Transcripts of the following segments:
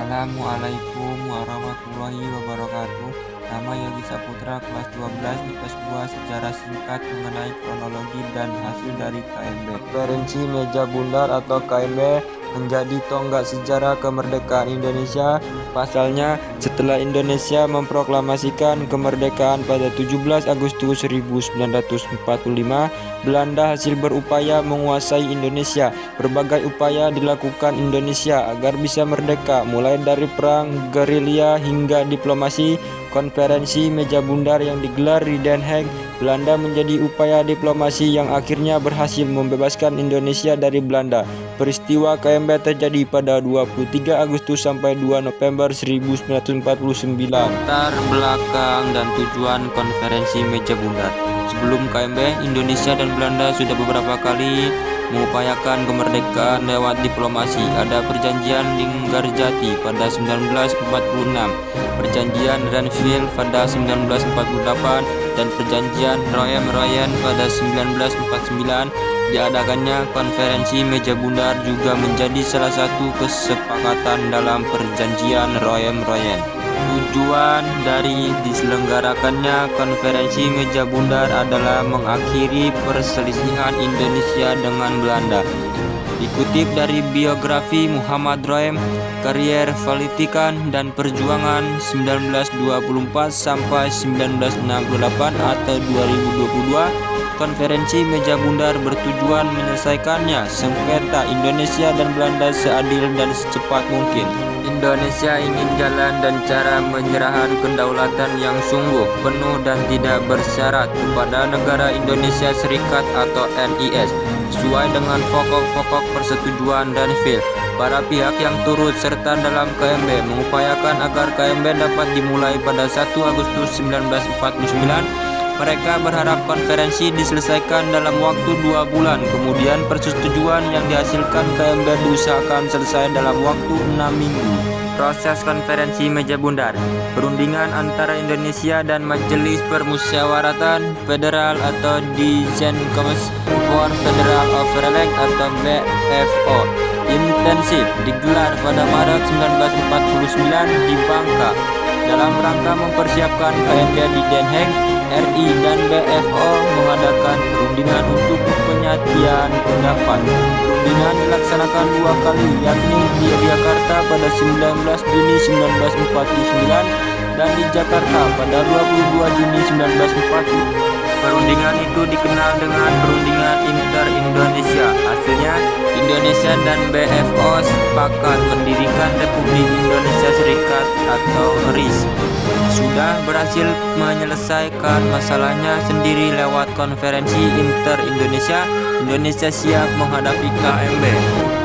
Assalamualaikum warahmatullahi wabarakatuh. Nama Yogi Saputra, kelas 12 IPS 2, sejarah singkat mengenai kronologi dan hasil dari KMB. Konferensi Meja Bundar atau KMB menjadi tonggak sejarah kemerdekaan Indonesia. Pasalnya, setelah Indonesia memproklamasikan kemerdekaan pada 17 Agustus 1945, Belanda hasil berupaya menguasai Indonesia. Berbagai upaya dilakukan Indonesia agar bisa merdeka, mulai dari perang gerilya hingga diplomasi. Konferensi Meja Bundar yang digelar di Den Haag, Belanda menjadi upaya diplomasi yang akhirnya berhasil membebaskan Indonesia dari Belanda. Peristiwa KMB terjadi pada 23 Agustus sampai 2 November 1949. Latar belakang dan tujuan konferensi Meja Bundar. Sebelum KMB, Indonesia dan Belanda sudah beberapa kali mengupayakan kemerdekaan lewat diplomasi. Ada perjanjian Linggarjati pada 1946, perjanjian Renville pada 1948, dan perjanjian Royan pada 1949. Diadakannya konferensi Meja Bundar juga menjadi salah satu kesepakatan dalam perjanjian Royan. Tujuan dari diselenggarakannya konferensi Meja Bundar adalah mengakhiri perselisihan Indonesia dengan Belanda. Dikutip dari biografi Muhammad Roem, Karier Politikan dan Perjuangan 1924 sampai 1968 atau 2022, konferensi Meja Bundar bertujuan menyelesaikannya sengketa Indonesia dan Belanda seadil dan secepat mungkin. Indonesia ingin jalan dan cara penyerahan kedaulatan yang sungguh, penuh dan tidak bersyarat kepada negara Indonesia Serikat atau NIS, sesuai dengan pokok-pokok persetujuan Renville. Para pihak yang turut serta dalam KMB mengupayakan agar KMB dapat dimulai pada 1 Agustus 1949. Mereka berharap konferensi diselesaikan dalam waktu 2 bulan. Kemudian persetujuan yang dihasilkan KMB diusahakan selesai dalam waktu 6 minggu. Proses konferensi Meja Bundar. Perundingan antara Indonesia dan Majelis Permusyawaratan Federal atau Dijen Commerce for Federal Overleg atau BFO intensif digelar pada Maret 1949 di Bangka dalam rangka mempersiapkan KMB di Den Haag. RI dan BFO mengadakan perundingan untuk penyatian pendapat. Perundingan dilaksanakan 2 kali, yakni di Yogyakarta pada 19 Juni 1949 dan di Jakarta pada 22 Juni 1940. Perundingan itu dikenal dengan Perundingan Inter-Indonesia. Hasilnya, Indonesia dan BFO sepakat mendirikan Republik Indonesia Serikat atau RIS. Sudah berhasil menyelesaikan masalahnya sendiri lewat konferensi Inter-Indonesia. Indonesia siap menghadapi KMB.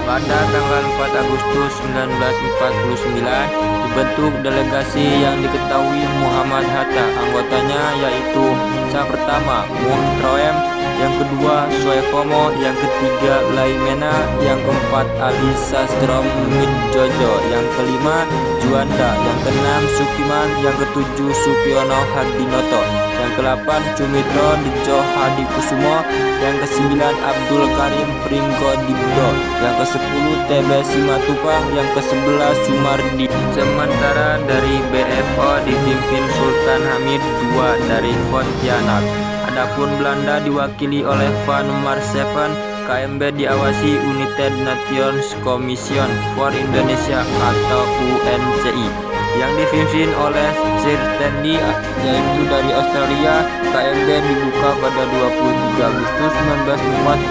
Pada tanggal 4 Agustus 1949 dibentuk delegasi yang diketahui Muhammad Hatta. Anggotanya yaitu yang pertama Muh Roem, yang kedua Suefomo, yang ketiga Laimena, yang keempat Ali Sastro Midjojo, yang kelima Juanda, yang keenam Sukiman, yang ketujuh Supiono Hadinoto, yang ke-8 Cumitro Dejo Hadikusumo, yang ke-9 Abdul Karim Pringgodibdo, yang ke-10 TB Simatupang, yang ke-11 Sumardi. Sementara dari BFO dipimpin Sultan Hamid II dari Pontianak. Adapun Belanda diwakili oleh Van Marsseven. KMB diawasi United Nations Commission for Indonesia atau UNCI yang dipimpin oleh Sir Stanley yaitu dari Australia. KMB dibuka pada 23 Agustus 1949.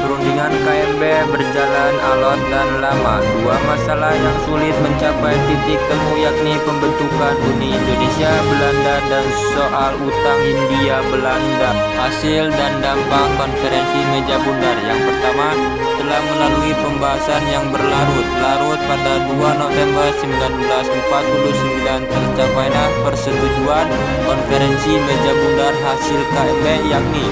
Perundingan KMB berjalan alot dan lama. 2 masalah yang sulit mencapai titik temu yakni pembentukan Uni Indonesia Belanda dan soal utang Hindia Belanda. Hasil dan dampak konferensi Meja Bundar. Yang pertama, telah melalui pembahasan yang berlarut-larut pada 2 November 1949 tercapailah persetujuan konferensi Meja Bundar hasil KMB, yakni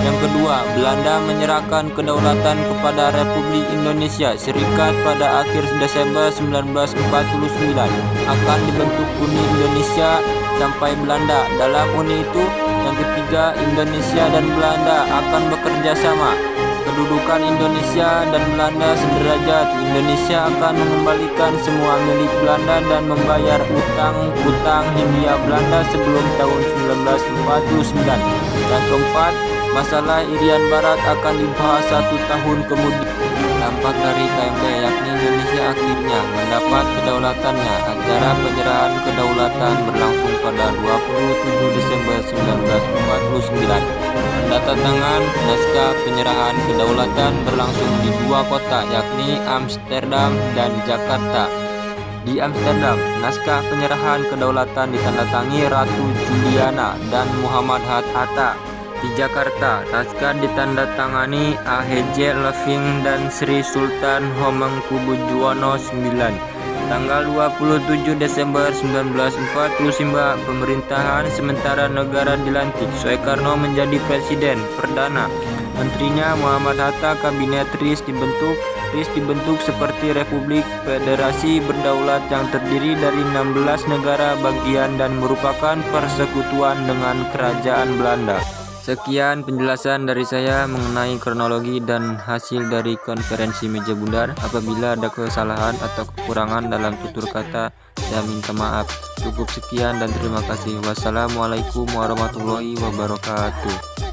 yang kedua, Belanda menyerahkan kedaulatan kepada Republik Indonesia Serikat pada akhir Desember 1949. Akan dibentuk Uni Indonesia sampai Belanda dalam uni itu. Yang ketiga, Indonesia dan Belanda akan bekerja sama. kedudukan Indonesia dan Belanda sederajat. Indonesia akan mengembalikan semua milik Belanda dan membayar utang-utang Hindia Belanda sebelum tahun 1949. Yang keempat, masalah Irian Barat akan dibahas 1 tahun kemudian. Dampak dari KMB yakni Indonesia akhirnya mendapat kedaulatannya. Acara penyerahan kedaulatan berlangsung pada 27 Desember 1949. Pendatangan naskah penyerahan kedaulatan berlangsung di 2 kota yakni Amsterdam dan Jakarta. Di Amsterdam, naskah penyerahan kedaulatan ditandatangani Ratu Juliana dan Muhammad Hatta. Di Jakarta, naskah ditandatangani A.H.J. Leving dan Sri Sultan Hamengkubuwono IX. Tanggal 27 Desember 1949, pemerintahan sementara negara dilantik. Soekarno menjadi presiden perdana. Menterinya Muhammad Hatta, kabinet RIS dibentuk seperti Republik Federasi Berdaulat yang terdiri dari 16 negara bagian dan merupakan persekutuan dengan Kerajaan Belanda. Sekian penjelasan dari saya mengenai kronologi dan hasil dari konferensi meja bundar. Apabila ada kesalahan atau kekurangan dalam tutur kata, saya minta maaf. Cukup sekian dan terima kasih. Wassalamualaikum warahmatullahi wabarakatuh.